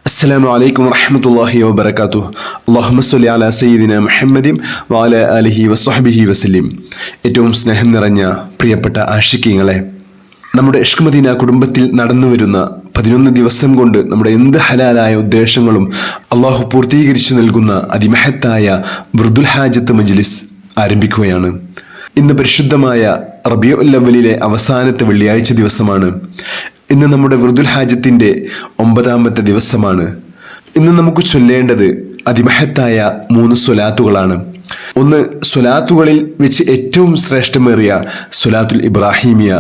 അസ്സലാമു അലൈക്കും വറഹ്മത്തുള്ളാഹി വബറകാതുഹു. അല്ലാഹുമ്മ സ്വല്ലി അലാ സയ്യിദിനാ മുഹമ്മദിൻ വഅലാ ആലിഹി വസ്വഹ്ബിഹി വസല്ലം. ഏറ്റവും സ്നേഹം നിറഞ്ഞ പ്രിയപ്പെട്ട ആശിഖീങ്ങളെ, നമ്മുടെ ഇഷ്ക് മദീന കുടുംബത്തിൽ നടന്നു വരുന്ന 11 ദിവസം കൊണ്ട് നമ്മുടെ എന്ത് ഹലാലായ ഉദ്ദേശങ്ങളും അള്ളാഹു പൂർത്തീകരിച്ചു നൽകുന്ന അതിമഹത്തായ വറുദുൽ ഹാജത്ത് മജ്ലിസ് ആരംഭിക്കുകയാണ്. ഇന്ന് പരിശുദ്ധമായ റബീഉൽ അവ്വലിലെ അവസാനത്തെ വെള്ളിയാഴ്ച ദിവസമാണ്. ഇന്ന് നമ്മുടെ വറുദുൽ ഹാജത്തിന്റെ 9ാമത്തെ ദിവസമാണ്. ഇന്ന് നമുക്ക് ചൊല്ലേണ്ടത് അതിമഹത്തായ 3 സ്വലാത്തുകളാണ്. ഒന്ന്, സ്വലാത്തുകളിൽ വെച്ച് ഏറ്റവും ശ്രേഷ്ഠമേറിയ സ്വലാത്തുൽ ഇബ്രാഹിമിയ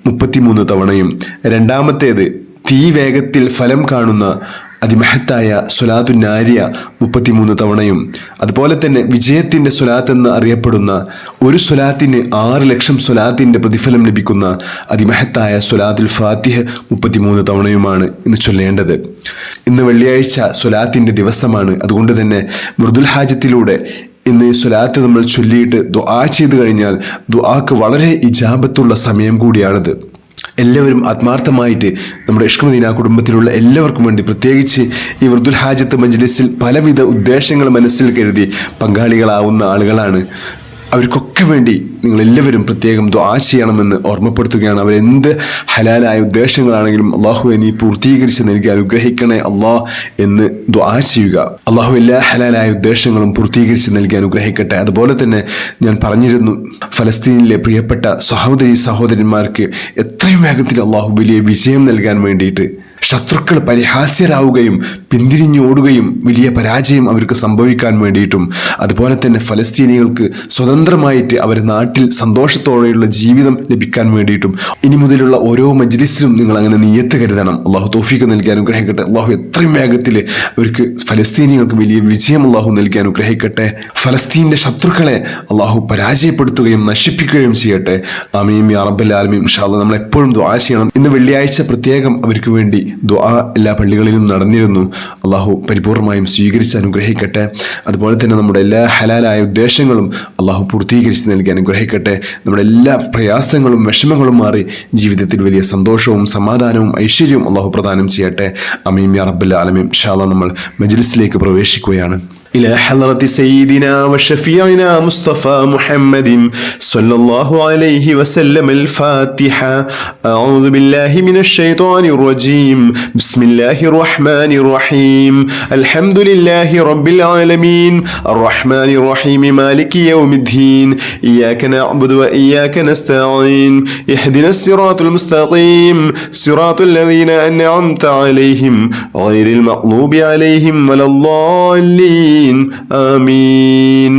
33 തവണയും, രണ്ടാമത്തേത് തീ വേഗത്തിൽ ഫലം കാണുന്ന അതിമഹത്തായ സ്വലാത്തുൻ നാരിയ 33 തവണയും, അതുപോലെ തന്നെ വിജയത്തിന്റെ സ്വലാത്ത് എന്ന് അറിയപ്പെടുന്ന ഒരു സ്വലാത്തിന് 6 ലക്ഷം സ്വലാത്തിന്റെ പ്രതിഫലം ലഭിക്കുന്ന അതിമഹത്തായ സ്വലാത്തുൽ ഫാത്തിഹ 33 തവണയുമാണ് ഇന്ന് ചൊല്ലേണ്ടത്. ഇന്ന് വെള്ളിയാഴ്ച സ്വലാത്തിന്റെ ദിവസമാണ്. അതുകൊണ്ട് തന്നെ വറുദുൽ ഹാജത്തിലൂടെ ഇന്ന് ഈ സ്വലാത്ത് നമ്മൾ ചൊല്ലിയിട്ട് ദുആ ചെയ്തു കഴിഞ്ഞാൽ ദുആക്ക് വളരെ ഇജാബത്തുള്ള സമയം കൂടിയാണിത്. എല്ലാവരും ആത്മാർത്ഥമായിട്ട് നമ്മുടെ ഇഷ്ക് മദീന കുടുംബത്തിലുള്ള എല്ലാവർക്കും വേണ്ടി, പ്രത്യേകിച്ച് ഈ വറുദുൽ ഹാജത്ത് മജ്ലിസിൽ പലവിധ ഉദ്ദേശങ്ങൾ മനസ്സിൽ കരുതി പങ്കാളികളാവുന്ന ആളുകളാണ്. അവർക്കൊക്കെ വേണ്ടി നിങ്ങളെല്ലാവരും പ്രത്യേകം ദുആ ചെയ്യണമെന്ന് ഓർമ്മപ്പെടുത്തുകയാണ്. അവരെന്ത് ഹലാലായ ഉദ്ദേശങ്ങളാണെങ്കിലും അള്ളാഹുവെ നീ പൂർത്തീകരിച്ച് നൽകി അനുഗ്രഹിക്കണേ അള്ളാഹ് എന്ന് ദുആ ചെയ്യുക. അള്ളാഹു എല്ലാ ഹലാലായ ഉദ്ദേശങ്ങളും പൂർത്തീകരിച്ച് നൽകി അനുഗ്രഹിക്കട്ടെ. അതുപോലെ തന്നെ ഞാൻ പറഞ്ഞിരുന്നു, ഫലസ്തീനിലെ പ്രിയപ്പെട്ട സഹോദരന്മാർക്ക് എത്രയും വേഗത്തിൽ അള്ളാഹു വലിയ വിജയം നൽകാൻ വേണ്ടിയിട്ട്, ശത്രുക്കൾ പരിഹാസ്യരാവുകയും പിന്തിരിഞ്ഞോടുകയും വലിയ പരാജയം അവർക്ക് സംഭവിക്കാൻ വേണ്ടിയിട്ടും, അതുപോലെ തന്നെ ഫലസ്തീനികൾക്ക് സ്വതന്ത്രമായിട്ട് അവരുടെ നാട്ടിൽ സന്തോഷത്തോടെയുള്ള ജീവിതം ലഭിക്കാൻ വേണ്ടിയിട്ടും ഇനി മുതലുള്ള ഓരോ മജ്ലിസിലും നിങ്ങൾ അങ്ങനെ നിയ്യത്ത് കരുതണം. അള്ളാഹു തൗഫീഖ് നൽകി അനുഗ്രഹിക്കട്ടെ. അള്ളാഹു എത്രയും വേഗത്തിൽ അവർക്ക് ഫലസ്തീനികൾക്ക് വലിയ വിജയം അള്ളാഹു നൽകി അനുഗ്രഹിക്കട്ടെ. ഫലസ്തീൻ്റെ ശത്രുക്കളെ അള്ളാഹു പരാജയപ്പെടുത്തുകയും നശിപ്പിക്കുകയും ചെയ്യട്ടെ. ആമീൻ യാ റബ്ബൽ ആലമീൻ. ഇൻഷാ അല്ലാഹ് നമ്മൾ എപ്പോഴും ദുആ ചെയ്യണം. ഇന്ന് വെള്ളിയാഴ്ച പ്രത്യേകം അവർക്ക് വേണ്ടി ദുആ എല്ലാ പള്ളികളിലും നടന്നിരുന്നു. അള്ളാഹു പരിപൂർണമായും സ്വീകരിച്ച് അനുഗ്രഹിക്കട്ടെ. അതുപോലെ തന്നെ നമ്മുടെ എല്ലാ ഹലാലായ ഉദ്ദേശങ്ങളും അള്ളാഹു പൂർത്തീകരിച്ച് നൽകി അനുഗ്രഹിക്കട്ടെ. നമ്മുടെ എല്ലാ പ്രയാസങ്ങളും വിഷമങ്ങളും മാറി ജീവിതത്തിൽ വലിയ സന്തോഷവും സമാധാനവും ഐശ്വര്യവും അള്ളാഹു പ്രദാനം ചെയ്യട്ടെ. ആമീൻ യാ റബ്ബൽ ആലമീൻ. ഇൻഷാ അല്ലാഹ് നമ്മൾ മജ്ലിസിലേക്ക് പ്രവേശിക്കുകയാണ്. إلى حضرة سيدنا وشفيعنا مصطفى محمد صلى الله عليه وسلم الفاتحة. أعوذ بالله من الشيطان الرجيم. بسم الله الرحمن الرحيم. الحمد لله رب العالمين الرحمن الرحيم مالك يوم الدين. إياك نعبد وإياك نستعين. اهدنا الصراط المستقيم صراط الذين أنعمت عليهم غير المغضوب عليهم ولا الضالين. آمين.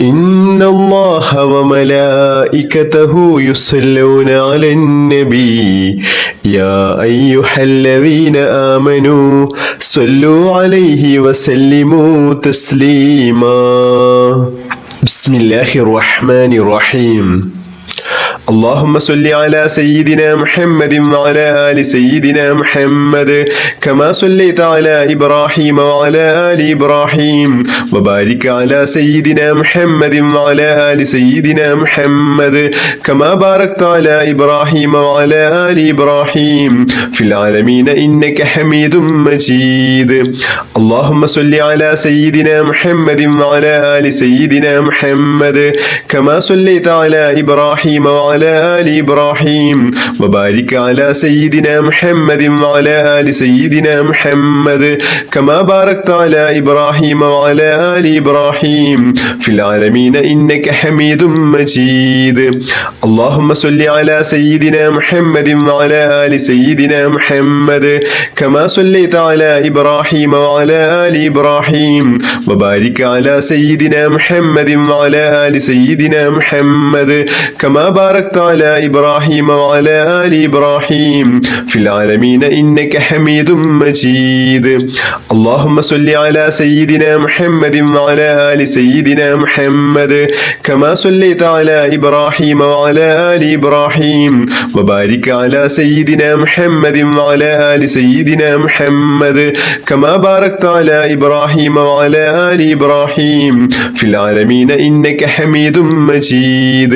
إن الله وملائكته يصلون على النبي يا أيها الذين آمنوا صلوا عليه وسلموا تسليما. بسم الله الرحمن الرحيم. اللهم صل على سيدنا محمد وعلى آل سيدنا محمد كما صليت على إبراهيم وعلى آل إبراهيم وبارك على سيدنا محمد وعلى آل سيدنا محمد كما باركت على إبراهيم وعلى آل إبراهيم في العالمين إنك حميد مجيد. اللهم صل على سيدنا محمد وعلى آل سيدنا محمد كما صليت على إبراهيم وعلى آل إبراهيم وبارك على سيدنا محمد وعلى آل سيدنا محمد كما باركت على إبراهيم وعلى آل إبراهيم في العالمين إنك حميد مجيد. اللهم صل على سيدنا محمد وعلى آل سيدنا محمد كما صليت على إبراهيم وعلى آل إبراهيم وبارك على سيدنا محمد وعلى آل سيدنا محمد كما باركت على إبراهيم وعلى آل إبراهيم في العالمين إنك حميد مجيد. اللهم صل على سيدنا محمد وعلى آل سيدنا محمد كما صليت على إبراهيم وعلى آل إبراهيم وبارك على سيدنا محمد وعلى آل سيدنا محمد كما باركت على إبراهيم وعلى آل إبراهيم في العالمين إنك حميد مجيد.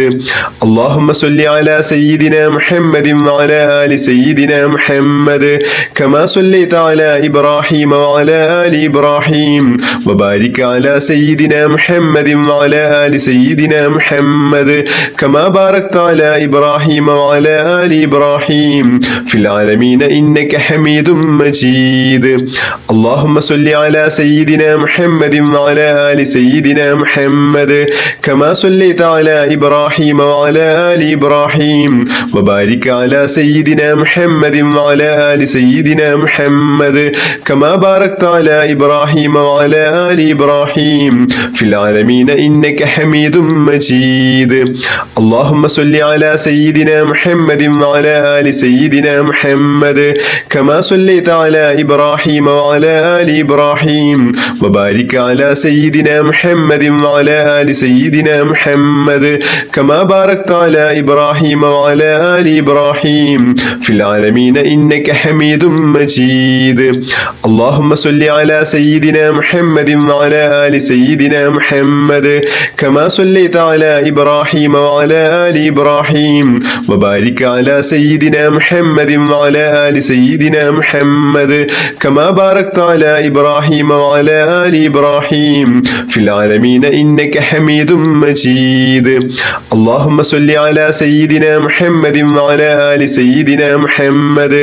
اللهم صل على سيدنا محمد وعلى آل سيدنا محمد كما صليت على إبراهيم وعلى آل إبراهيم وبارك على سيدنا محمد وعلى آل سيدنا محمد كما باركت على إبراهيم وعلى آل إبراهيم في العالمين إنك حميد مجيد. اللهم صل على سيدنا محمد وعلى آل سيدنا محمد كما صليت على إبراهيم وعلى آل إبراهيم وبارك على سيدنا محمد وعلى آل سيدنا محمد كما باركت على إبراهيم وعلى آل إبراهيم في العالمين إنك حميد مجيد. اللهم صل على سيدنا محمد وعلى آل سيدنا محمد كما صليت على إبراهيم وعلى آل إبراهيم وبارك على سيدنا محمد وعلى آل سيدنا محمد كما باركت على إبراهيم وعلى آل إبراهيم في العالمين إنك حميد مجيد. اللهم صل على سيدنا محمد وعلى آل سيدنا محمد كما صليت على إبراهيم وعلى آل إبراهيم وبارك على سيدنا محمد وعلى آل سيدنا محمد كما باركت على إبراهيم وعلى آل إبراهيم في العالمين إنك حميد مجيد. اللهم صل على سيدنا محمد وعلى آل سيدنا محمد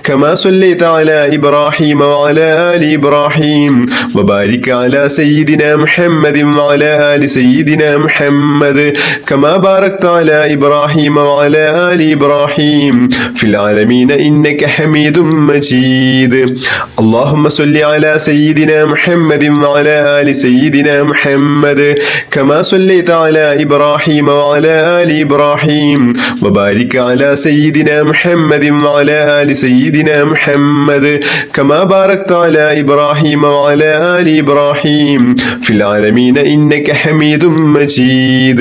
كما صليت على إبراهيم وعلى آل إبراهيم وبارك على سيدنا محمد وعلى آل سيدنا محمد كما باركت على إبراهيم وعلى آل إبراهيم في العالمين إنك حميد مجيد. اللهم صل على سيدنا محمد وعلى آل سيدنا محمد كما صليت على إبراهيم وعلى آل إبراهيم وبارك على سيدنا محمد وعلى آل سيدنا محمد كما باركت على إبراهيم وعلى آل إبراهيم في العالمين إنك حميد مجيد.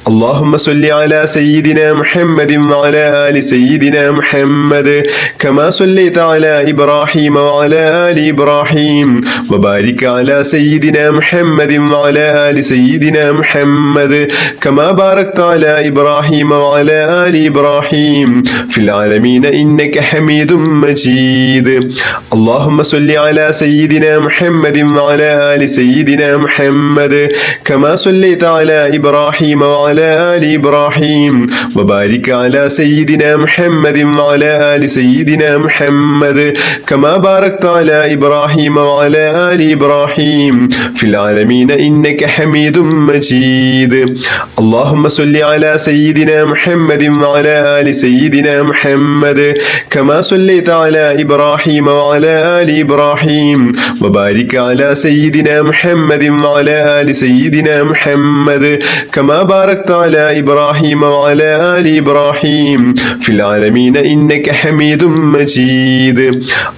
اللهم صل على سيدنا محمد وعلى آل سيدنا محمد كما صليت على إبراهيم وعلى آل إبراهيم وبارك على سيدنا محمد وعلى آل سيدنا محمد كما باركت على إبراهيم وعلى آل إبراهيم في العالمين إنك حميد مجيد. اللهم صل على سيدنا محمد وعلى آل سيدنا محمد كما صليت على إبراهيم وعلى آل إبراهيم وبارك على سيدنا محمد وعلى آل سيدنا محمد كما باركت على إبراهيم وعلى آل إبراهيم في العالمين إنك حميد مجيد. اللهم صل على سيدنا محمد وعلى آل سيدنا محمد كما صليت على إبراهيم وعلى آل إبراهيم وبارك على سيدنا محمد وعلى آل سيدنا محمد كما باركت على إبراهيم وعلى آل إبراهيم في العالمين إنك حميد مجيد.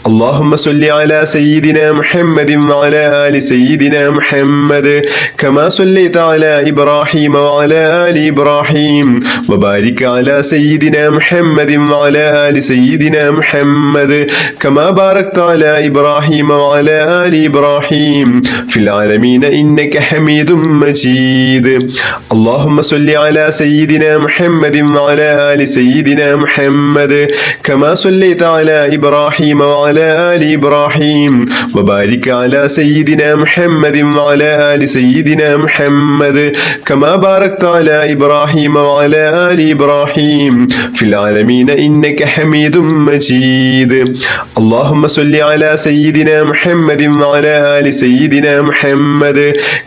اللهم صل على سيدنا محمد وعلى آل سيدنا محمد كما صليت على إبراهيم وعلى آل إبراهيم وبارك على سيدنا محمد وعلى آل سيدنا محمد كما باركت على إبراهيم وعلى آل إبراهيم في العالمين إنك حميد مجيد. اللهم صل على سيدنا محمد وعلى آل سيدنا محمد كما صليت على إبراهيم وعلى آل إبراهيم وبارك على سيدنا محمد وعلى آل سيدنا محمد كما باركت على إبراهيم وعلى آل إبراهيم في العالمين إنك حميد مجيد. اللهم صل على سيدنا محمد وعلى آل سيدنا محمد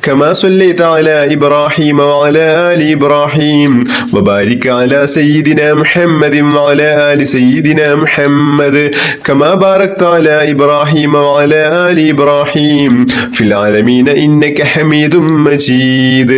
كما صليت على إبراهيم وعلى آل إبراهيم وبارك على سيدنا محمد وعلى آل سيدنا محمد كما باركت على إبراهيم وعلى آل إبراهيم في العالمين إنك حميد مجيد.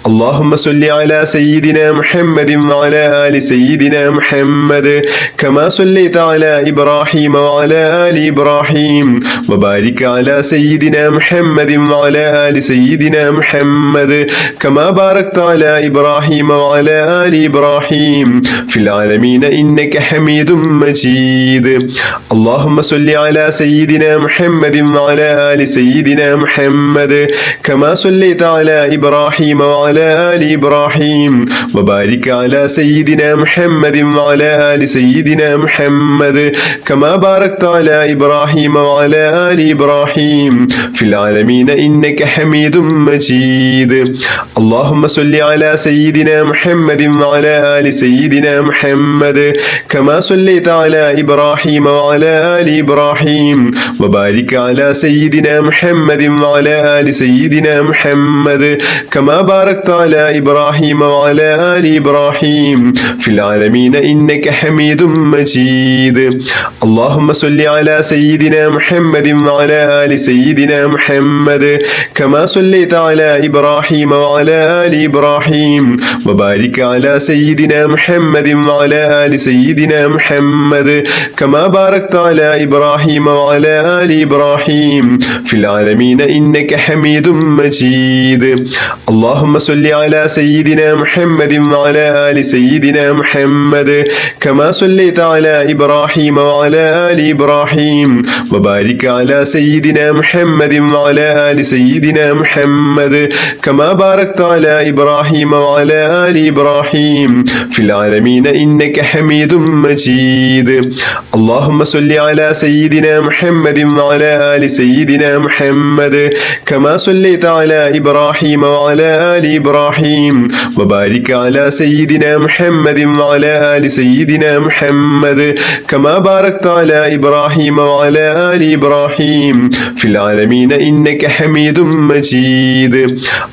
اللهم صل على سيدنا محمد وعلى آل سيدنا محمد كما صليت على إبراهيم وعلى آل إبراهيم وبارك على سيدنا محمد وعلى آل سيدنا محمد كما باركت على إبراهيم وعلى آل إبراهيم في العالمين إنك حميد مجيد. اللهم صل على سيدنا محمد وعلى آل سيدنا محمد كما صليت على إبراهيم وعلى آل إبراهيم وبارك وبارك على سيدنا محمد وعلى آل سيدنا محمد كما باركت على إبراهيم وعلى آل إبراهيم في العالمين إنك حميد مجيد. اللهم صل على سيدنا محمد وعلى آل سيدنا محمد كما صليت على إبراهيم وعلى آل إبراهيم وبارك على سيدنا محمد وعلى آل سيدنا محمد كما باركت على إبراهيم وعلى آل إبراهيم في العالمين إنك حميد مجيد. اللهم صل على سيدنا محمد وعلى آل سيدنا محمد كما صليت على إبراهيم وعلى آل إبراهيم وبارك على سيدنا محمد وعلى آل سيدنا محمد كما باركت على إبراهيم وعلى آل إبراهيم في العالمين إنك حميد مجيد. اللهم صل على سيدنا محمد وعلى آل سيدنا محمد كما صليت على إبراهيم وعلى آل إبراهيم وبارك على سيدنا محمد وعلى آل سيدنا محمد كما باركت على إبراهيم وعلى آل إبراهيم في العالمين إنك حميد مجيد. اللهم صل على سيدنا محمد وعلى آل سيدنا محمد كما صليت على إبراهيم وعلى آل إبراهيم وبارك على سيدنا محمد وعلى آل سيدنا محمد كما باركت على إبراهيم وعلى آل إبراهيم في العالمين إنك حميد مجيد.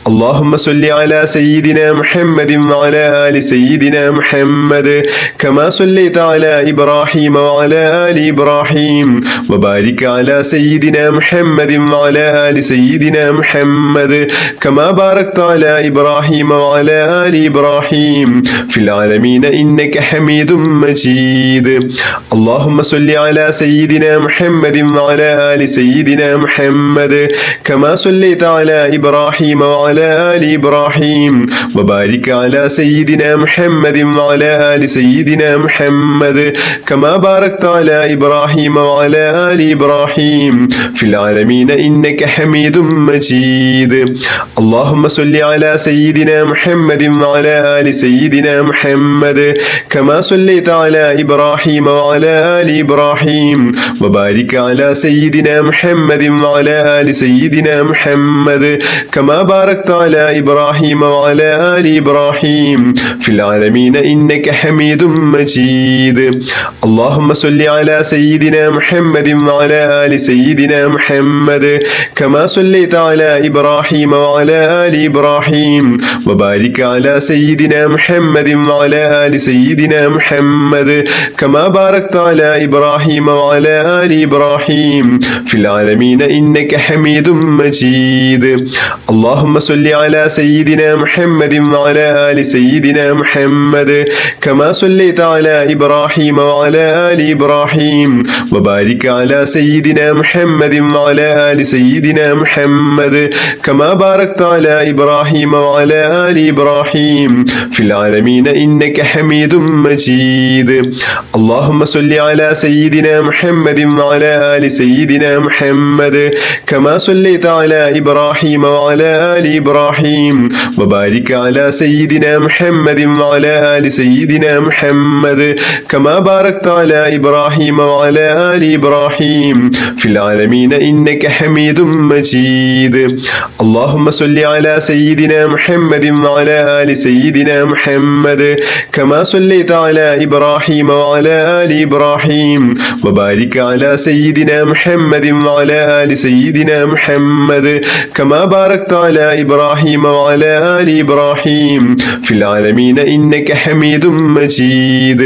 اللهم صل على سيدنا محمد وعلى آل سيدنا محمد كما صليت على إبراهيم وعلى آل إبراهيم وبارك على سيدنا محمد وعلى آل سيدنا محمد كما باركت على إبراهيم وعلى آل إبراهيم في العالمين إنك حميد مجيد. اللهم صل على سيدنا محمد وعلى آل سيدنا محمد كما صليت على إبراهيم وعلى آل إبراهيم وبارك على سيدنا محمد وعلى آل سيدنا محمد كما باركت على إبراهيم وعلى آل إبراهيم في العالمين إنك حميد مجيد. اللهم صل على سيدنا محمد وعلى آل سيدنا محمد كما صليت على إبراهيم وعلى آل إبراهيم وبارك على سيدنا محمد وعلى آل سيدنا محمد كما باركت على إبراهيم وعلى آل إبراهيم في العالمين إنك حميد مجيد. اللهم صل على سيدنا محمد وعلى آل سيدنا محمد كما صليت على إبراهيم وعلى آل إبراهيم وبارك على سيدنا محمد وعلى آل سيدنا محمد كما باركت على إبراهيم وعلى آل إبراهيم في العالمين إنك حميد مجيد. اللهم صل على سيدنا محمد وعلى آل سيدنا محمد كما صليت على إبراهيم وعلى آل إبراهيم وبارك على سيدنا محمد وعلى آل سيدنا محمد كما باركت على إبراهيم وعلى آل إبراهيم في العالمين إنك حميد مجيد. اللهم صل على سيدنا محمد وعلى آل سيدنا محمد كما صليت على إبراهيم وعلى آل إبراهيم وبارك على سيدنا محمد وعلى آل سيدنا محمد كما باركت على إبراهيم وعلى آل إبراهيم في العالمين إنك حميد مجيد. اللهم صل على سيدنا محمد وعلى آل سيدنا محمد كما صليت على إبراهيم وعلى آل إبراهيم وبارك على سيدنا محمد وعلى آل سيدنا محمد كما باركت على إبراهيم وعلى آل إبراهيم في العالمين إنك حميد مجيد.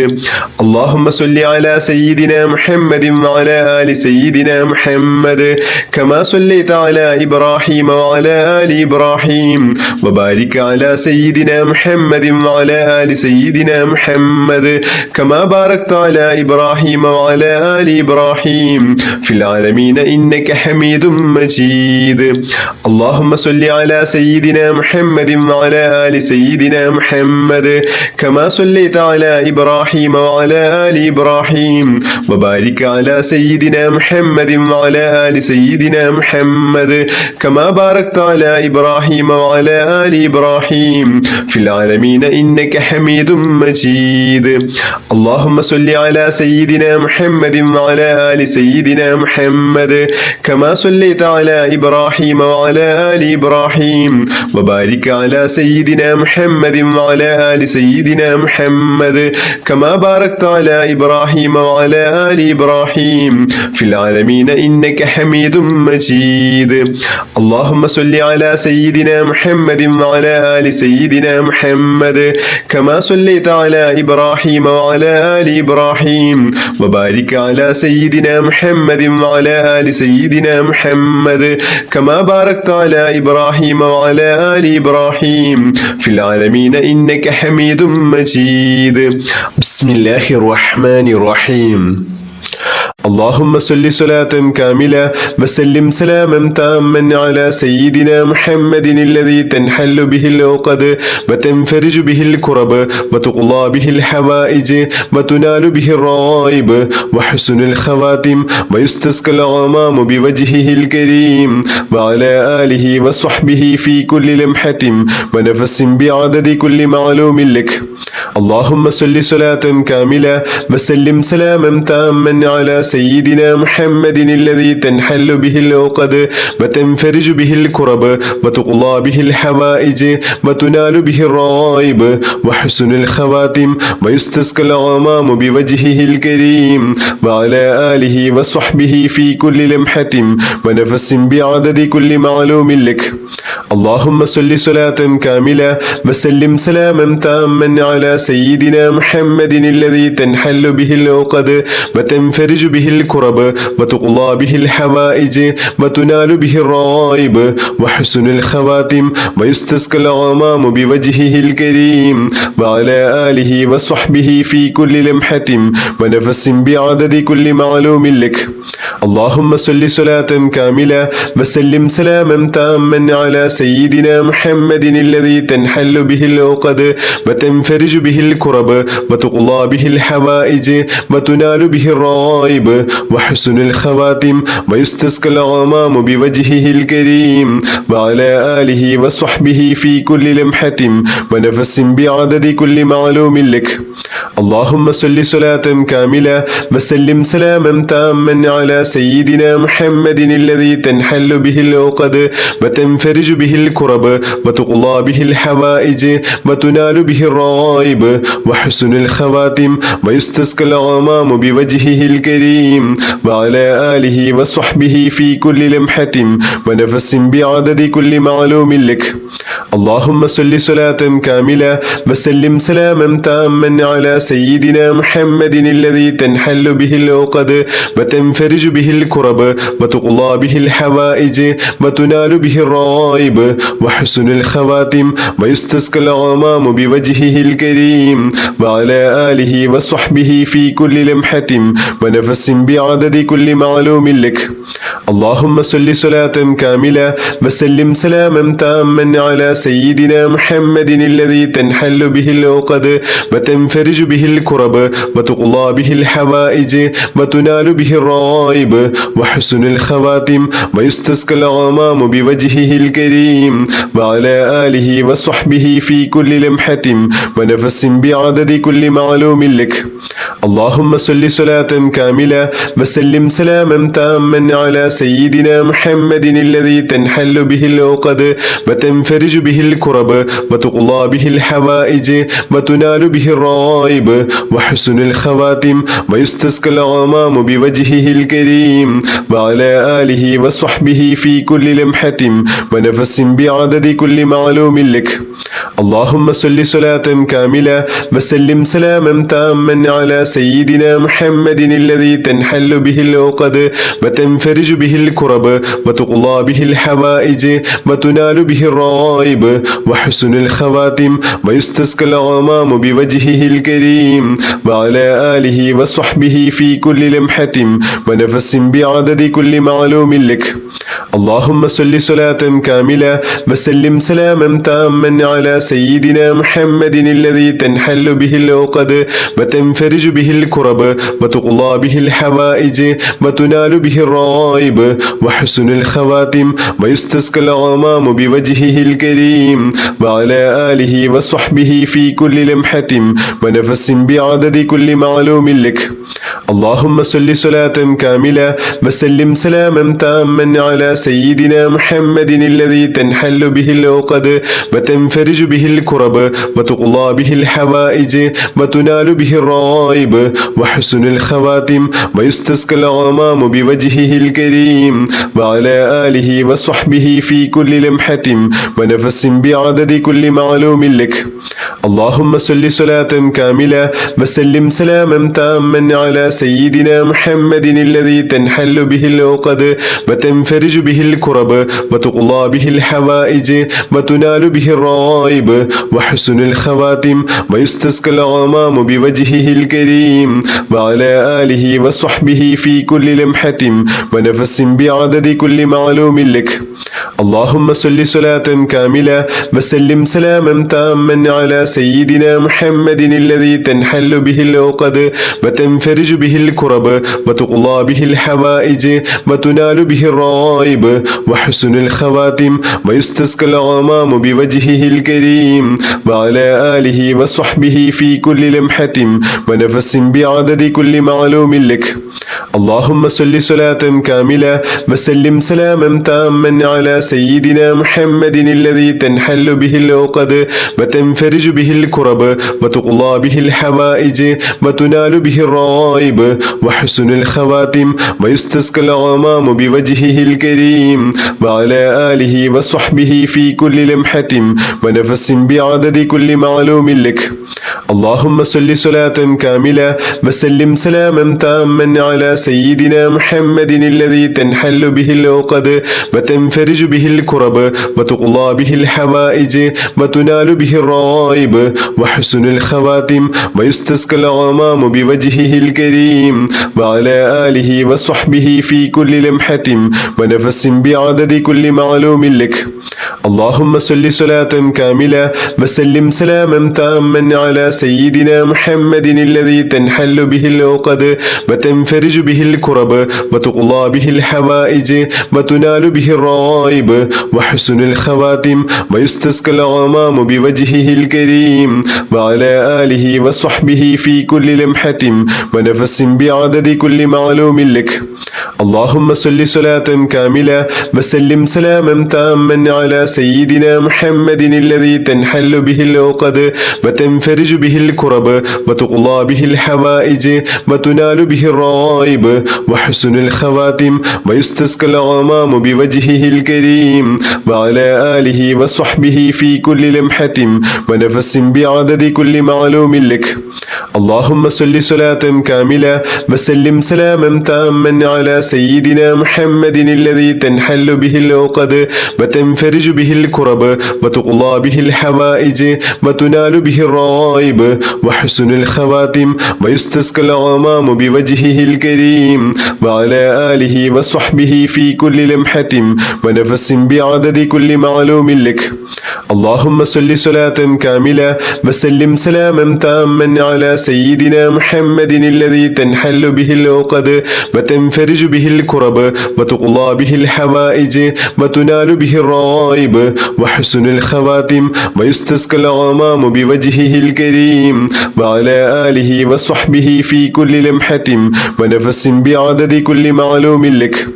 اللهم صل على سيدنا محمد وعلى آل سيدنا محمد كما صليت على إبراهيم وعلى آل إبراهيم وبارك على سيدنا محمد وعلى آل سيدنا محمد كما باركت على إبراهيم وعلى آل إبراهيم في العالمين إنك حميد مجيد. اللهم صل على سيدنا محمد وعلى آل سيدنا محمد كما صليت على إبراهيم وعلى آل إبراهيم وبارك على سيدنا محمد وعلى آل سيدنا محمد كما باركت على إبراهيم وعلى آل إبراهيم في العالمين إنك حميد مجيد. اللهم صل على سيدنا محمد وعلى آل سيدنا محمد كما صليت على إبراهيم وعلى آل إبراهيم وبارك على سيدنا محمد وعلى آل سيدنا محمد كما باركت على إبراهيم وعلى آل إبراهيم في العالمين إنك حميد مجيد. اللهم صل على سيدنا محمد وعلى آل سيدنا محمد كما صليت على إبراهيم وعلى آل إبراهيم وبارك على سيدنا محمد وعلى آل سيدنا محمد كما باركت على إبراهيم وعلى آل إبراهيم في العالمين إنك حميد مجيد. بسم الله الرحمن الرحيم. اللهم صل صلاة كاملة وسلم سلاما تاما على سيدنا محمد الذي تنحل به العقد وتنفرج به الكرب وتقضى به الحوائج وتنال به الرغائب وحسن الخواتم ويستسقى الغمام بوجهه الكريم وعلى آله وصحبه في كل لمحة ونفس بعدد كل معلوم لك. اللهم صل صلاة كاملة وسلم سلاما تاما على سيدنا محمد الذي تنحل به العقد وتنفرج به الكرب وتقضى به الحوائج وتنال به الرغائب وحسن الخواتم ويستسقى الغمام بوجهه الكريم وعلى آله وصحبه في كل لمحة ونفس بعدد كل معلوم لك. اللهم صل صلاة كاملة وسلم سلاما تاما على سيدنا محمد الذي تنحل به العقد وتنفرج به الكرب وتقضى به الحوائج وتنال به الرغائب وحسن الخواتم ويستسقى الغمام بوجهه الكريم وعلى آله وصحبه في كل لمحة ونفس بعدد كل معلوم لك. اللهم صل صلاة كاملة وسلم سلاما تاما على سيدنا محمد الذي تنحل به العقد وتنفرج به الكرب وتقضى به الحوائج وتنال به الرغائب وحسن الخواتم ويستسقى الغمام بوجهه الكريم وعلى آله وصحبه في كل لمحة ونفس بعدد كل معلوم لك. اللهم صل صلاة كاملة وسلم سلاما تاما على سيدنا محمد الذي تنحل به العقد وتنفرج به الكرب وتقضى به الحوائج وتنال به الرغائب وحسن الخواتم ويستسقى الغمام بوجهه الكريم وعلى آله وصحبه في كل لمحة ونفس بعدد كل معلوم لك. اللهم صل صلاة كاملة وسلم سلاما تاما على سيدنا محمد الذي تنحل به العقد وتنفرج به الكرب وتقضى به الحوائج وتنال به الرغائب وحسن الخواتم ويستسقى الغمام بوجهه الكريم وعلى آله وصحبه في كل لمحة ونفس بعدد كل معلوم لك. اللهم صل صلاة كاملة وسلم سلاما تاما على سيدنا محمد الذي تنحل به العقد وتنفرج به الكرب وتقضى به الحوائج وتنال به الرغائب وحسن الخواتم ويستسقى الغمام بوجهه الكريم وعلى آله وصحبه في كل لمحة ونفس بعدد كل معلوم لك. اللهم صل صلاة كاملة وسلم سلاما تاما على سيدنا محمد الذي تنحل به العقد وتنفرج به الكرب وتقضى به الحوائج وتنال به الرغائب وحسن الخواتم ويستسقى الغمام بوجهه الكريم وعلى آله وصحبه في كل لمحة ونفس بعدد كل معلوم لك. اللهم صل صلاة كاملة وسلم سلاما تاما على سيدنا محمد الذي تنحل به العقد وتنفرج به الكرب وتقضى به الحوائج وتنال به الرغائب وحسن الخواتم ويستسقى الغمام بوجهه الكريم وعلى آله وصحبه في كل لمحة ونفس بعدد كل معلوم لك. اللهم صل صلاة كاملة وسلم سلاما تاما على سيدنا محمد الذي تنحل به العقد وتنفرج به الكرب وتقضى به الحوائج وتنال به الرغائب وحسن الخواتم ويستسقى الغمام بوجهه الكريم وعلى آله وصحبه في كل لمحة ونفس بعدد كل معلوم لك. اللهم صل صلاة كاملة وسلم سلاما تاما على سيدنا محمد الذي تنحل به العقد وتنفرج به الكرب وتقضى به الحوائج وتنال به الرغائب وحسن الخواتم ويستسقى الغمام بوجهه الكريم وعلى آله وصحبه في كل لمحة ونفس بعدد كل معلوم لك. اللهم صل صلاة كاملة وسلم سلاما تاما على سيدنا محمد الذي تنحل به العقد وتنفرج به الكرب وتقضى به الحوائج وتنال به الرغائب وحسن الخواتم ويستسقى الغمام بوجهه الكريم وعلى آله وصحبه في كل لمحة ونفس بعدد كل معلوم لك. اللهم صل صلاة كاملة وسلم سلاما تاما على سيدنا محمد الذي تنحل به العقد وتنفرج به الكرب وتقضى به الحوائج وتنال به الرغائب وحسن الخواتم ويستسقى الغمام بوجهه الكريم وعلى آله وصحبه في كل لمحة ونفس بعدد كل معلوم لك. اللهم صل صلاة كاملة وسلم سلاما تاما على سيدنا محمد الذي تنحل به العقد وتنفرج به الكرب وتقضى به الحوائج وتنال به الرغائب وحسن الخواتم ويستسقى الغمام بوجهه الكريم وعلى آله وصحبه في كل لمحة ونفس بعدد كل معلوم لك. اللهم صل صلاة كاملة وسلم سلاما تاما على سيدنا محمد الذي تنحل به العقد وتنفرج به الكرب وتقضى به الحوائج وتنال به الرغائب وحسن الخواتم ويستسقى الغمام بوجهه الكريم وعلى آله وصحبه في كل لمحة ونفس بعدد كل معلوم لك. اللهم صل صلاة كاملة وسلم سلاما تاما على سيدنا محمد الذي تنحل به العقد وتنفرج به الكرب وتقضى به الحوائج وتنال به الرغائب وحسن الخواتم ويستسقى الغمام بوجهه الكريم وعلى آله وصحبه في كل لمحة ونفس بعدد كل معلوم لك. اللهم صل صلاة كاملة وسلم سلاما تاما على سيدنا محمد الذي تنحل به العقد وتنفرج به الكرب وتقضى به الحوائج وتنال به الرغائب وحسن الخواتم ويستسقى الغمام بوجهه الكريم وعلى آله وصحبه في كل لمحة ونفس بعدد كل معلوم لك. اللهم صل صلاة كاملة وسلم سلاما تاما على سيدنا محمد الذي تنحل به العقد وتنفرج به الكرب وتقضى به الحوائج وتنال به الرغائب وحسن الخواتم ويستسقى الغمام بوجهه الكريم وعلى آله وصحبه في كل لمحة ونفس بعدد كل معلوم لك. اللهم صل صلاة كاملة وسلم سلاما تاما على سيدنا محمد الذي تنحل به العقد وتنفرج به الكرب وتقضى به الحوائج وتنال به الرغائب وحسن الخواتم ويستسقى الغمام بوجهه الكريم وعلى آله وصحبه في كل لمحة ونفس بعدد كل معلوم لك.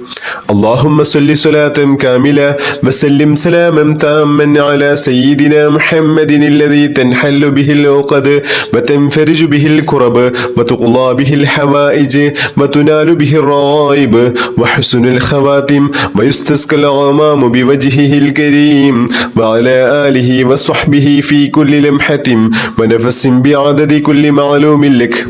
اللهم صل صلاة كاملة وسلم سلاما تاما على سيدنا محمد الذي تنحل به العقد وتنفرج به الكرب وتقضى به الحوائج وتنال به الرغائب وحسن الخواتم ويستسقى الغمام بوجهه الكريم وعلى آله وصحبه في كل لمحة ونفس بعدد كل معلوم لك.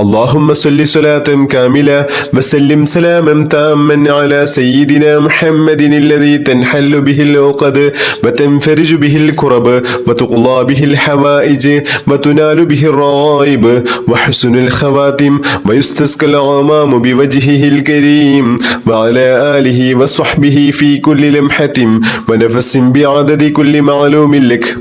اللهم صل صلاة كاملة وسلم سلاما تاما على سيدنا محمد الذي تنحل به العقد وتنفرج به الكرب وتقضى به الحوائج وتنال به الرغائب وحسن الخواتم ويستسقى الغمام بوجهه الكريم وعلى آله وصحبه في كل لمحة ونفس بعدد كل معلوم لك.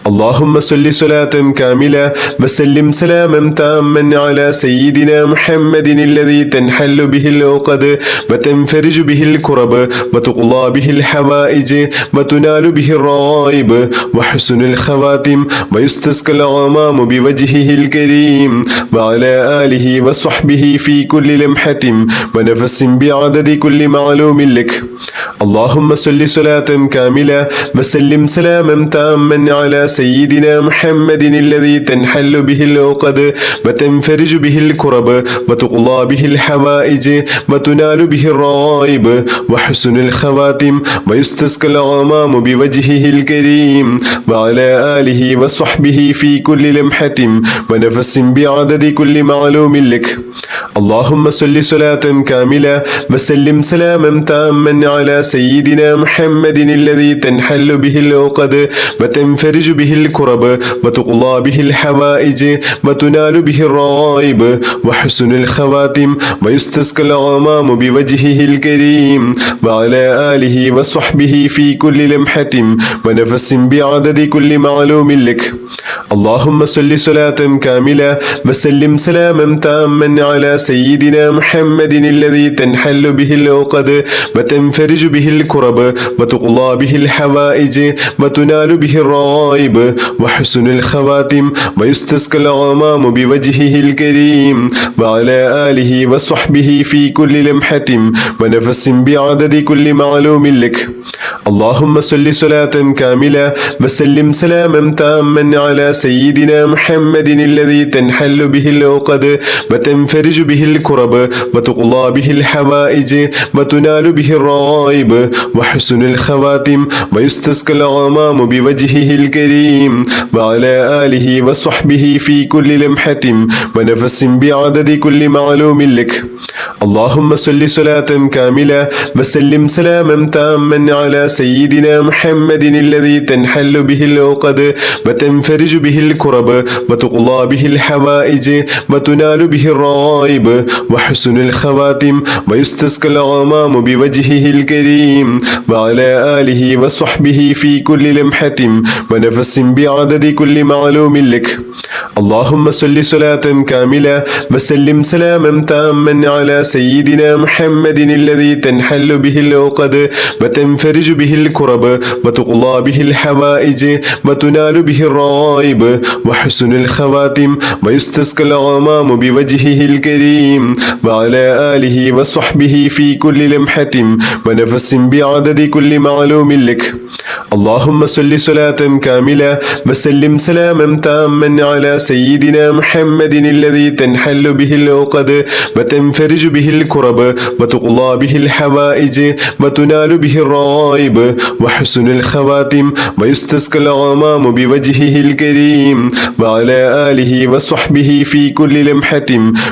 اللهم صل صلاة كاملة وسلم سلاما تاما على سيدنا محمد الذي تنحل به العقد وتنفرج به الكرب وتقضى به الحوائج وتنال به الرغائب وحسن الخواتم ويستسقى الغمام بوجهه الكريم وعلى آله وصحبه في كل لمحة ونفس بعدد كل معلوم لك. اللهم صل صلاة كاملة وسلم سلاما تاما على سيدنا محمد الذي تنحل به العقد وتنفرج به الكرب وتقضى به الحوائج وتنال به الرغائب وحسن الخواتم ويستسقى الغمام بوجهه الكريم وعلى آله وصحبه في كل لمحة ونفس بعدد كل معلوم لك. اللهم صل صلاة كاملة وسلم سلاما تاما على سيدنا محمد الذي تنحل به العقد وتنفرج به الكرب وتقضى به الحوائج وتنال به الرغائب وحسن الخواتم ويستسقى الغمام بوجهه الكريم وعلى آله وصحبه في كل لمحة ونفس بعدد كل معلوم لك. اللهم صل صلاة كاملة وسلم سلاما تاما على سيدنا محمد الذي تنحل به العقد وتنفرج به الكرب وتقضى به الحوائج وتنال به الرغائب وحسن الخواتم ويستسقى الغمام بوجهه الكريم وعلى آله وصحبه في كل لمحة ونفس بعدد كل معلوم لك. اللهم صل صلاة كاملة وسلم سلاما تاما على سيدنا محمد الذي تنحل به العقد وتنفرج به الكرب وتقضى به الحوائج وتنال به الرغائب وحسن الخواتم ويستسقى الغمام بوجهه الكريم وعلى آله وصحبه في كل لمحة ونفس بعدد كل معلوم لك. اللهم صل صلاة كاملة وسلم سلاما تاما على سيدنا محمد الذي تنحل به العقد وتنفرج به الكرب وتقضى به الحوائج وتنال به الرغائب وحسن الخواتم ويستسقى الغمام بوجهه الكريم وعلى آله وصحبه في كل لمحة ونفس بعدد كل معلوم لك. اللهم صل صلاة كاملة وسلم سلاما تاما على سيدنا محمد الذي تنحل به العقد وتنفرج به الكرب وتقضى به الحوائج وتنال به الرغائب وحسن الخواتم ويستسقى الغمام بوجهه الكريم وعلى آله وصحبه في كل لمحة ونفس بعدد كل معلوم لك. اللهم صل صلاة كاملة وسلم سلاما تاما على سيدنا محمد الذي تنحل به العقد وتنفرج به الكرب وتقضى به الحوائج وتنال به الرغائب وحسن الخواتم ويستسقى الغمام بوجهه الكريم وعلى آله وصحبه في كل لمحة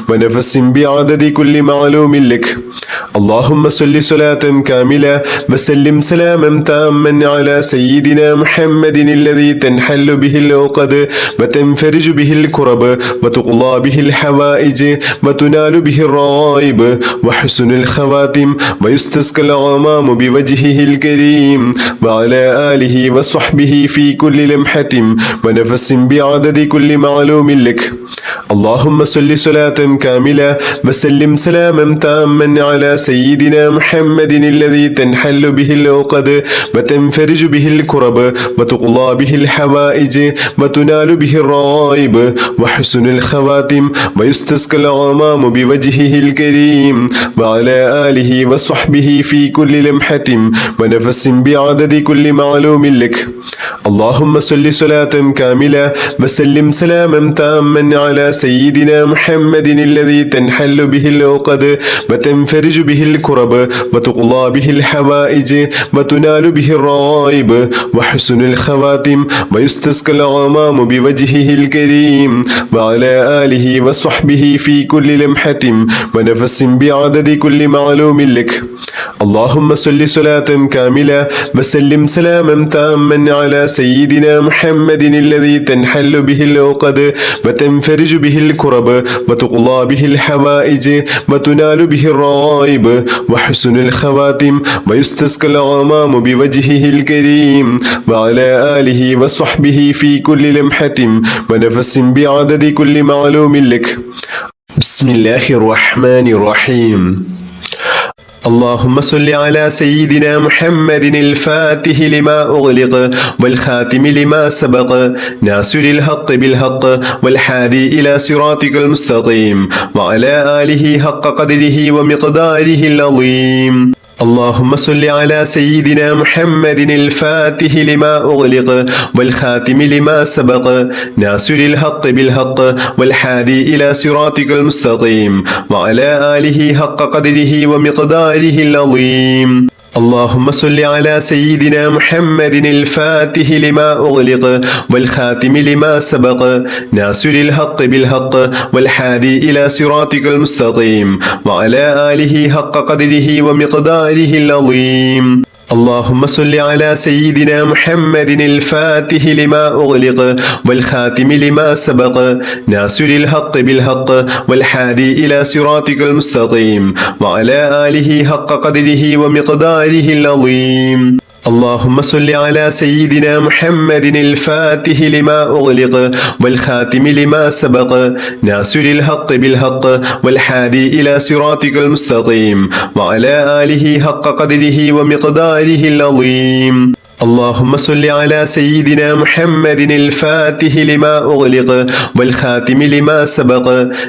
ونفس بعدد كل معلوم لك. اللهم صل صلاة كاملة وسلم سلاما تاما على سيدنا محمد الذي تنحل به العقد وتنفرج به الكرب وتقضى به الحوائج وتنال به الرغائب وحسن الخواتم ويستسقى الغمام بوجهه الكريم وعلى آله وصحبه في كل لمحة ونفس بعدد كل معلوم لك. اللهم صل صلاة كاملة وسلم سلاما تاما على سيدنا محمد الذي تنحل به العقد وتنفرج به الكرب وتقضى به الحوائج وتنال به الرغائب وحسن الخواتم ويستسقى الغمام بوجهه الكريم وعلى آله وصحبه في كل لمحة ونفس بعدد كل معلوم لك. اللهم صل صلاة كاملة وسلم سلاما تاما على سيدنا محمد الذي تنحل به العقد وتنفرج به الكرب وتقضى به الحوائج وتنال به الرغائب وحسن الخواتم ويستسقى الغمام بوجهه الكريم وعلى آله وصحبه في كل لمحة ونفس بعدد كل معلوم لك. اللهم صل صلاة كاملة وسلم سلاما تاما على سيدنا محمد الذي تنحل به العقد وتنفرج به الكرب وتقضى به الحوائج وتنال به الرغائب وحسن الخواتم ويستسقى الغمام بوجهه الكريم وعلى آله وصحبه في كل لمحة ونفس بعدد كل معلوم لك. بسم الله الرحمن الرحيم. اللهم صل على سيدنا محمد الفاتح لما أغلق والخاتم لما سبق ناصر الحق بالحق والحادي إلى صراطك المستقيم وعلى آله حق قدره ومقداره العظيم. اللهم صل على سيدنا محمد الفاتح لما أغلق والخاتم لما سبق ناصر الحق بالحق والحادي إلى صراطك المستقيم وعلى آله حق قدره ومقداره العظيم. اللهم صل على سيدنا محمد الفاتح لما أغلق والخاتم لما سبق ناصر الحق بالحق والحادي إلى صراطك المستقيم وعلى آله حق قدره ومقداره العظيم. اللهم صل على سيدنا محمد الفاتح لما أغلق والخاتم لما سبق ناصر الحق بالحق والحادي إلى صراطك المستقيم وعلى آله حق قدره ومقداره العظيم. اللهم صل على سيدنا محمد الفاتح لما أغلق والخاتم لما سبق ناصر الحق بالحق والحادي إلى صراطك المستقيم وعلى آله حق قدره ومقداره العظيم. اللهم صل على سيدنا محمد الفاتح لما أغلق والخاتم لما سبق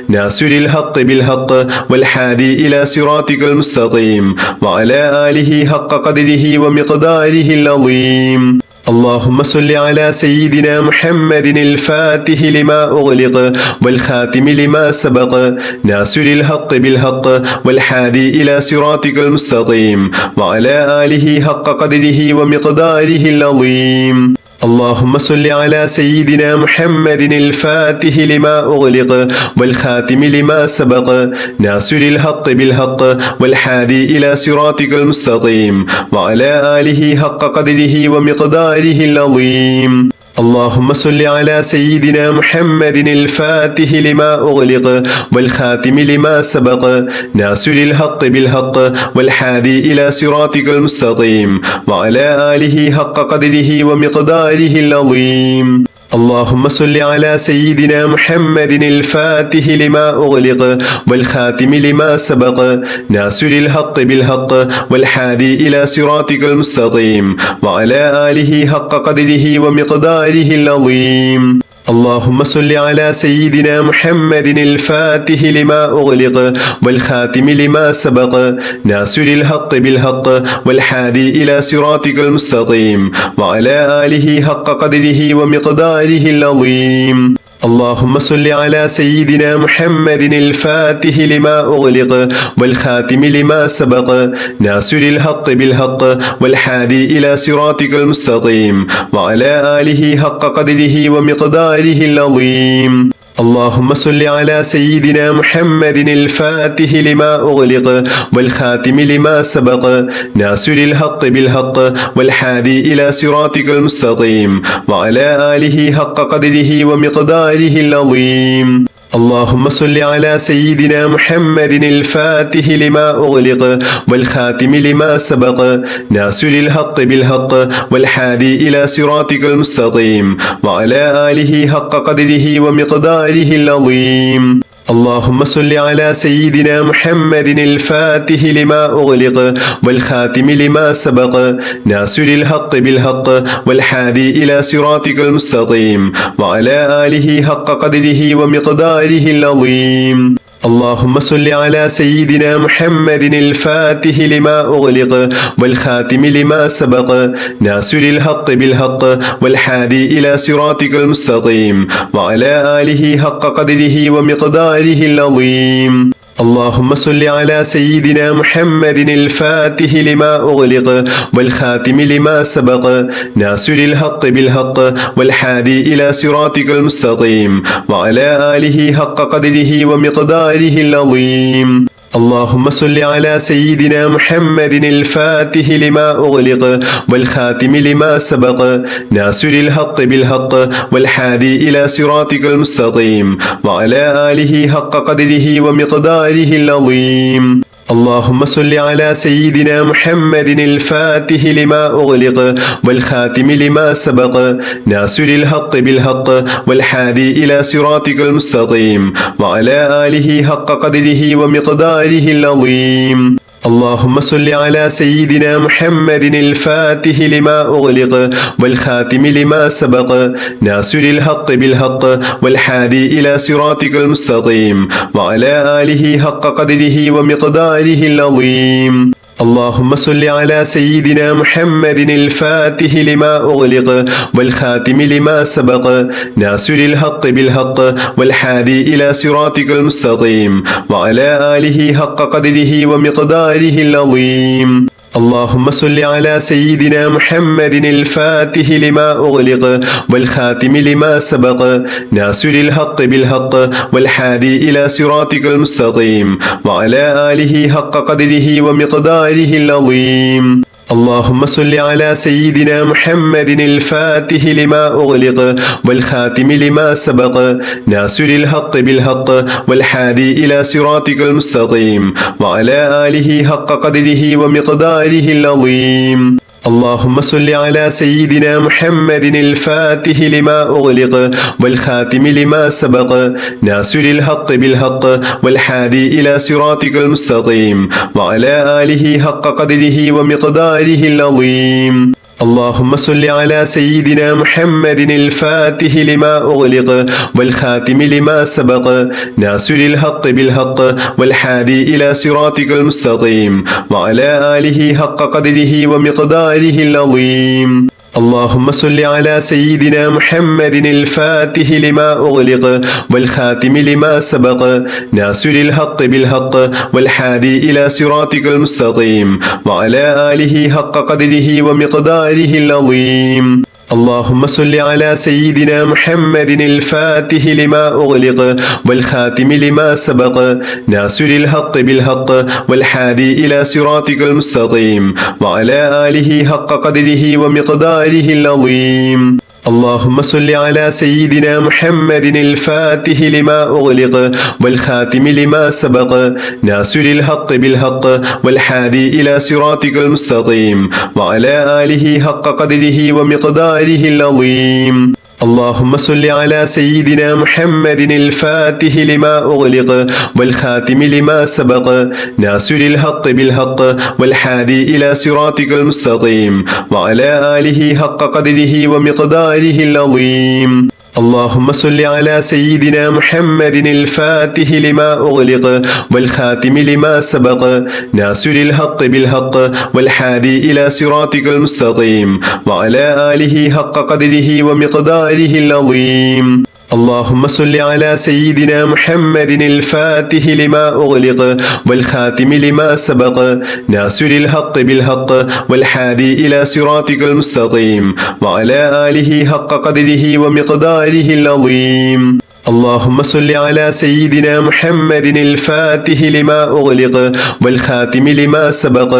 ناصر الحق بالحق والحادي إلى صراطك المستقيم وعلى آله حق قدره ومقداره العظيم. اللهم صل على سيدنا محمد الفاتح لما أغلق والخاتم لما سبق ناصر الحق بالحق والحادي إلى صراطك المستقيم وعلى آله حق قدره ومقداره العظيم. اللهم صل على سيدنا محمد الفاتح لما أغلق والخاتم لما سبق ناصر الحق بالحق والحادي إلى صراطك المستقيم وعلى آله حق قدره ومقداره العظيم. اللهم صل على سيدنا محمد الفاتح لما أغلق والخاتم لما سبق ناصر الحق بالحق والحادي إلى صراطك المستقيم وعلى آله حق قدره ومقداره العظيم. اللهم صل على سيدنا محمد الفاتح لما أغلق والخاتم لما سبق ناصر الحق بالحق والحادي إلى صراطك المستقيم وعلى آله حق قدره ومقداره العظيم. اللهم صل على سيدنا محمد الفاتح لما أغلق والخاتم لما سبق ناصر الحق بالحق والحادي إلى صراطك المستقيم وعلى آله حق قدره ومقداره العظيم. اللهم صل على سيدنا محمد الفاتح لما أغلق والخاتم لما سبق ناصر الحق بالحق والحادي إلى صراطك المستقيم وعلى آله حق قدره ومقداره العظيم. اللهم صل على سيدنا محمد الفاتح لما أغلق والخاتم لما سبق ناصر الحق بالحق والحادي إلى صراطك المستقيم وعلى آله حق قدره ومقداره العظيم. اللهم صل على سيدنا محمد الفاتح لما أغلق والخاتم لما سبق ناصر الحق بالحق والحادي إلى صراطك المستقيم وعلى آله حق قدره ومقداره العظيم. اللهم صل على سيدنا محمد الفاتح لما أغلق والخاتم لما سبق ناصر الحق بالحق والحادي إلى صراطك المستقيم وعلى آله حق قدره ومقداره العظيم. اللهم صل على سيدنا محمد الفاتح لما أغلق والخاتم لما سبق ناصر الحق بالحق والحادي إلى صراطك المستقيم وعلى آله حق قدره ومقداره العظيم. اللهم صل على سيدنا محمد الفاتح لما أغلق والخاتم لما سبق ناصر الحق بالحق والحادي إلى صراطك المستقيم وعلى آله حق قدره ومقداره العظيم. اللهم صل على سيدنا محمد الفاتح لما أغلق والخاتم لما سبق ناصر الحق بالحق والهادي إلى صراطك المستقيم وعلى آله حق قدره ومقداره العظيم. اللهم صل على سيدنا محمد الفاتح لما أغلق والخاتم لما سبق ناصر الحق بالحق والهادي إلى صراطك المستقيم وعلى آله حق قدره ومقداره العظيم. اللهم صل على سيدنا محمد الفاتح لما أغلق والخاتم لما سبق ناصر الحق بالحق والهادي إلى صراطك المستقيم وعلى آله حق قدره ومقداره العظيم. اللهم صل على سيدنا محمد الفاتح لما أغلق والخاتم لما سبق ناصر الحق بالحق والهادي إلى صراطك المستقيم وعلى آله حق قدره ومقداره العظيم. اللهم صل على سيدنا محمد الفاتح لما أغلق والخاتم لما سبق ناصر الحق بالحق والهادي إلى صراطك المستقيم وعلى آله حق قدره ومقداره العظيم. اللهم صل على سيدنا محمد الفاتح لما أغلق والخاتم لما سبق ناصر الحق بالحق والهادي إلى صراطك المستقيم وعلى آله حق قدره ومقداره العظيم. اللهم صل على سيدنا محمد الفاتح لما أغلق والخاتم لما سبق ناصر الحق بالحق والهادي إلى صراطك المستقيم وعلى آله حق قدره ومقداره العظيم. اللهم صل على سيدنا محمد الفاتح لما أغلق والخاتم لما سبق ناصر الحق بالحق والهادي إلى صراطك المستقيم وعلى آله حق قدره ومقداره العظيم. اللهم صل على سيدنا محمد الفاتح لما أغلق والخاتم لما سبق ناصر الحق بالحق والهادي إلى صراطك المستقيم وعلى آله حق قدره ومقداره العظيم. اللهم صل على سيدنا محمد الفاتح لما أغلق والخاتم لما سبق ناصر الحق بالحق والهادي إلى صراطك المستقيم وعلى آله حق قدره ومقداره العظيم. اللهم صل على سيدنا محمد الفاتح لما أغلق والخاتم لما سبق ناصر الحق بالحق والهادي إلى صراطك المستقيم وعلى آله حق قدره ومقداره العظيم. اللهم صل على سيدنا محمد الفاتح لما أغلق والخاتم لما سبق ناصر الحق بالحق والهادي إلى صراطك المستقيم وعلى آله حق قدره ومقداره العظيم. اللهم صل على سيدنا محمد الفاتح لما أغلق والخاتم لما سبق ناصر الحق بالحق والهادي إلى صراطك المستقيم وعلى آله حق قدره ومقداره العظيم. اللهم صل على سيدنا محمد الفاتح لما أغلق والخاتم لما سبق ناصر الحق بالحق والهادي إلى صراطك المستقيم وعلى آله حق قدره ومقداره العظيم. اللهم صل على سيدنا محمد الفاتح لما أغلق والخاتم لما سبق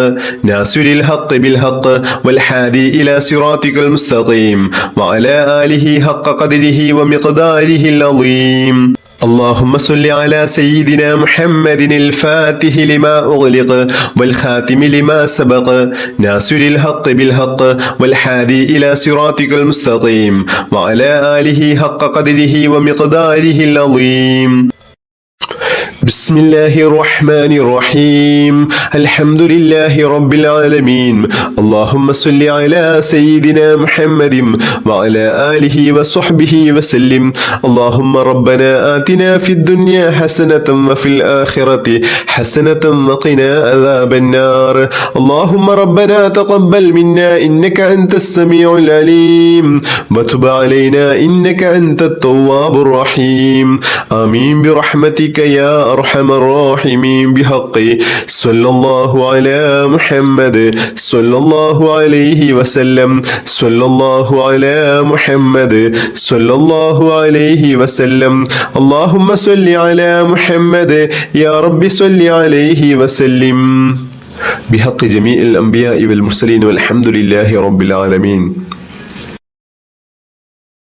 ناصر الحق بالحق والهادي إلى صراطك المستقيم وعلى آله حق قدره ومقداره العظيم. اللهم صل على سيدنا محمد الفاتح لما أغلق والخاتم لما سبق ناصر الحق بالحق والهادي إلى صراطك المستقيم وعلى آله حق قدره ومقداره العظيم. بسم الله الرحمن الرحيم الحمد لله رب العالمين اللهم صل على سيدنا محمد وعلى آله وصحبه وسلم اللهم ربنا آتنا في الدنيا حسنة وفي الآخرة حسنة وقنا عذاب النار اللهم ربنا تقبل منا إنك أنت السميع العليم وتب علينا إنك أنت التواب الرحيم آمين برحمتك يا أرحم الراحمين بحق صلى الله على محمد صلى الله عليه وسلم صلى الله على محمد صلى الله عليه وسلم اللهم صل على محمد يا رب صل عليه وسلم بحق جميع الأنبياء والمرسلين والحمد لله رب العالمين.